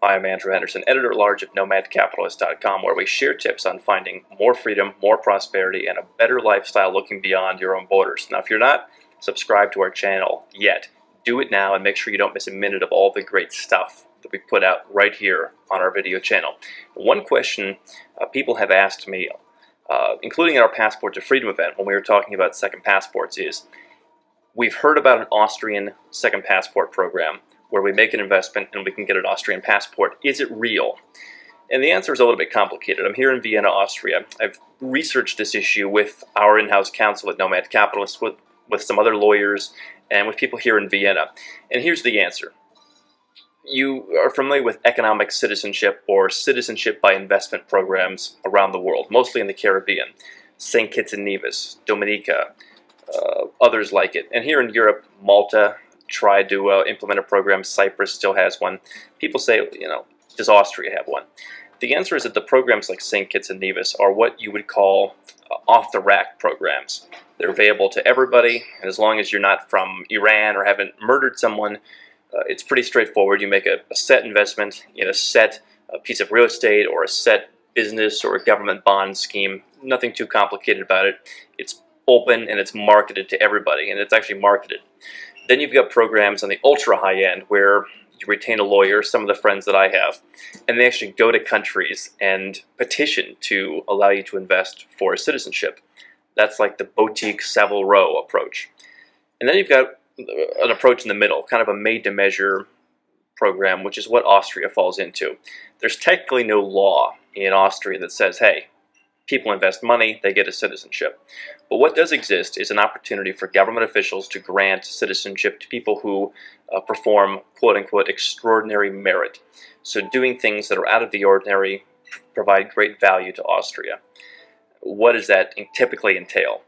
Hi, I'm Andrew Henderson, editor-at-large of nomadcapitalist.com, where we share tips on finding more freedom, more prosperity, and a better lifestyle looking beyond your own borders. Now, if you're not subscribed to our channel yet, do it now and make sure you don't miss a minute of all the great stuff that we put out right here on our video channel. One question people have asked me, including at our Passport to Freedom event when we were talking about second passports, is we've heard about an Austrian second passport program where we make an investment and we can get an Austrian passport. Is it real? And the answer is a little bit complicated. I'm here in Vienna, Austria. I've researched this issue with our in-house counsel at Nomad Capitalist, with some other lawyers, and with people here in Vienna. And here's the answer. You are familiar with economic citizenship or citizenship by investment programs around the world, mostly in the Caribbean. St. Kitts and Nevis, Dominica, others like it. And here in Europe, Malta tried to implement a program. Cyprus still has one. People say, does Austria have one? The answer is that the programs like St. Kitts and Nevis are what you would call off-the-rack programs. They're available to everybody, and as long as you're not from Iran or haven't murdered someone, it's pretty straightforward. You make a set investment in a set piece of real estate or a set business or a government bond scheme. Nothing too complicated about it. It's open and it's marketed to everybody, and it's actually marketed. Then you've got programs on the ultra high end where you retain a lawyer, some of the friends that I have, and they actually go to countries and petition to allow you to invest for a citizenship. That's like the boutique Savile Row approach. And then you've got an approach in the middle, kind of a made-to-measure program, which is what Austria falls into. There's technically no law in Austria that says, hey, people invest money, they get a citizenship. But what does exist is an opportunity for government officials to grant citizenship to people who perform, quote-unquote, extraordinary merit. So doing things that are out of the ordinary provide great value to Austria. What does that typically entail?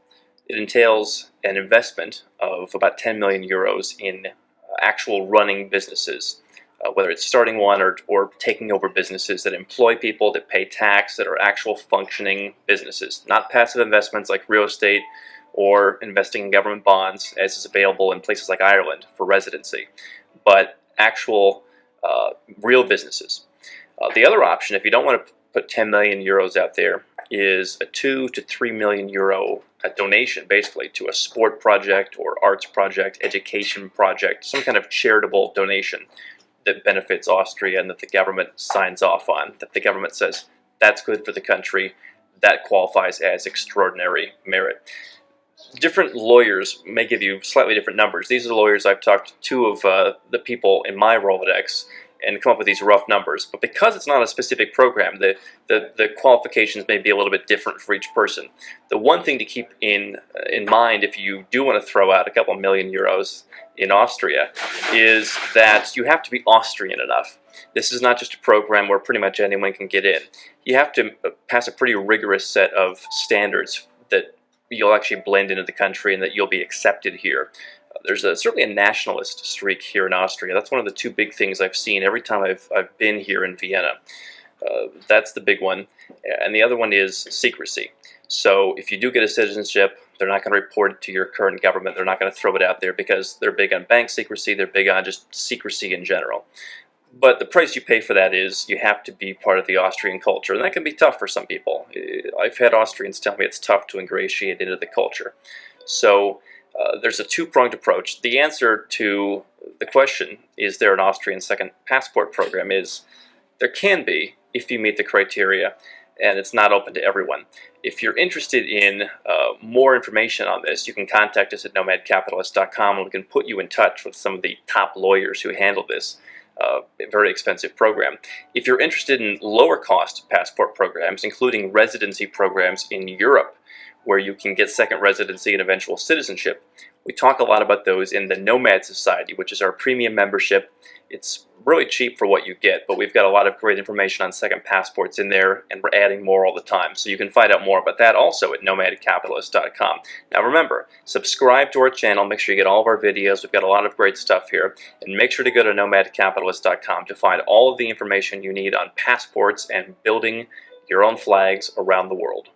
It entails an investment of about 10 million euros in actual running businesses, whether it's starting one or taking over businesses that employ people, that pay tax, that are actual functioning businesses. Not passive investments like real estate or investing in government bonds, as is available in places like Ireland for residency, but actual real businesses. The other option, if you don't want to put 10 million euros out there, is a 2 to 3 million euro donation, basically, to a sport project or arts project, education project, some kind of charitable donation that benefits Austria and that the government signs off on, that the government says, that's good for the country, that qualifies as extraordinary merit. Different lawyers may give you slightly different numbers. These are the lawyers I've talked to two of the people in my Rolodex and come up with these rough numbers. But because it's not a specific program, the qualifications may be a little bit different for each person. The one thing to keep in mind if you do want to throw out a couple million euros in Austria is that you have to be Austrian enough. This is not just a program where pretty much anyone can get in. You have to pass a pretty rigorous set of standards that you'll actually blend into the country and that you'll be accepted here. There's certainly a nationalist streak here in Austria. That's one of the two big things I've seen every time I've been here in Vienna. That's the big one. And the other one is secrecy. So if you do get a citizenship, they're not going to report it to your current government. They're not going to throw it out there because they're big on bank secrecy. They're big on just secrecy in general. But the price you pay for that is you have to be part of the Austrian culture. And that can be tough for some people. I've had Austrians tell me it's tough to ingratiate into the culture. So there's a two-pronged approach. The answer to the question, is there an Austrian second passport program, is there can be if you meet the criteria, and it's not open to everyone. If you're interested in more information on this, you can contact us at nomadcapitalist.com and we can put you in touch with some of the top lawyers who handle this very expensive program. If you're interested in lower cost passport programs, including residency programs in Europe, where you can get second residency and eventual citizenship, we talk a lot about those in the Nomad Society, which is our premium membership. It's really cheap for what you get, but we've got a lot of great information on second passports in there, and we're adding more all the time. So you can find out more about that also at nomadcapitalist.com. Now remember, subscribe to our channel, make sure you get all of our videos. We've got a lot of great stuff here, and make sure to go to nomadcapitalist.com to find all of the information you need on passports and building your own flags around the world.